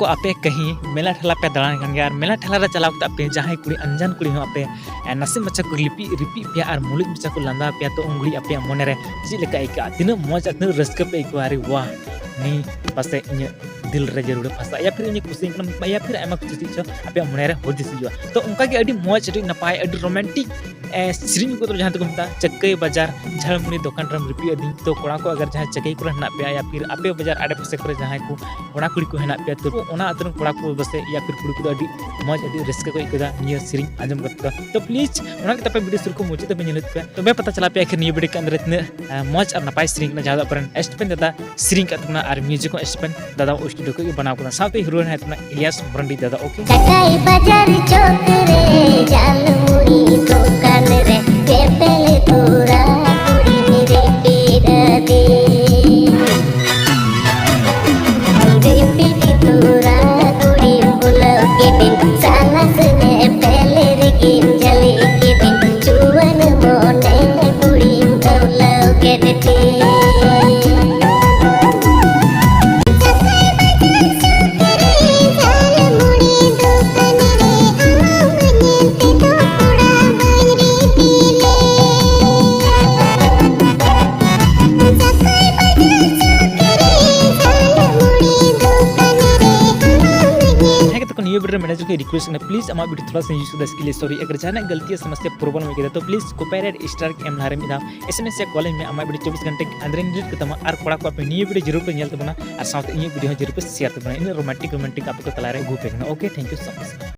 को आपे कहीं मेला ठेला पे दालान कान गया मेला ठेला रे चलाव कते आपे जहां कुड़ी अनजान कुड़ी हो आपे नसे मचा को रिपी पे और मुलिक मचा को लंदा पे तो उंगली आपे मोने रे चि लेका इका तिना मौज तिना रस्क पे इको अरे वाह नी पासे इन दिल रे जरूर फसा या फिर इन खुशी या फिर एमा कुछ चीज आपे मोने रे होदिस जो तो उनका के अडी मौज अडी नपाय अडी रोमांटिक सिरिंग को तो जहां तक मता चक्कई बाजार झालमुनी दुकान रम रिपी अदी तो कोड़ा को अगर जहां चक्कई को हना पे या फिर आपे बाजार आडे पासे को जहां को कोड़ा कुड़ी को हना पे तो ओना अतरन कोड़ा को बसे या फिर कुड़ी को अडी मौज अडी रिस्क को इकदा निया सिरिंग आजम करता तो प्लीज ओना के तपे वीडियो शुरू को मुझे तबे निलत पे तो मैं पता चला पे आखिर निया वीडियो के अंदर इतने मौज और नपाय सिरिंग ना ज्यादा पर एस्टपेन दादा सिरिंग का तुमना और म्यूजिक को एस्टपेन दादा स्टूडियो को बनाव करना साथ ही हीरोइन है तुमना इलियास ब्रंडी दादा ओके चक्कई बाजार चौक रे झालमुनी दुकान रे पेपले तोरा कुड़ी मेरे पीड़ा दे रिपीट तोरा कुड़ी बुलाओ के दिन साला सुने पहले रे गेम जले के दिन चुवन मोने कुड़ी बुलाओ के दिन ये वीडियो मैनेजर की रिक्वेस्ट है प्लीज हमारा वीडियो थोड़ा सा यूज कर इसके लिए सॉरी अगर जाना गलती समस्या प्रॉब्लम हो गया तो प्लीज कॉपीराइट स्ट्राइक एम लारे मिदा एसएमएस या कॉल में हमारा वीडियो 24 घंटे के अंदर डिलीट करता हूं और कोड़ा को आप ये वीडियो जरूर पे नेल तबना और साथ ये वीडियो जरूर पे शेयर तबना इन रोमांटिक आपको तलारे गु पे okay thank you so much.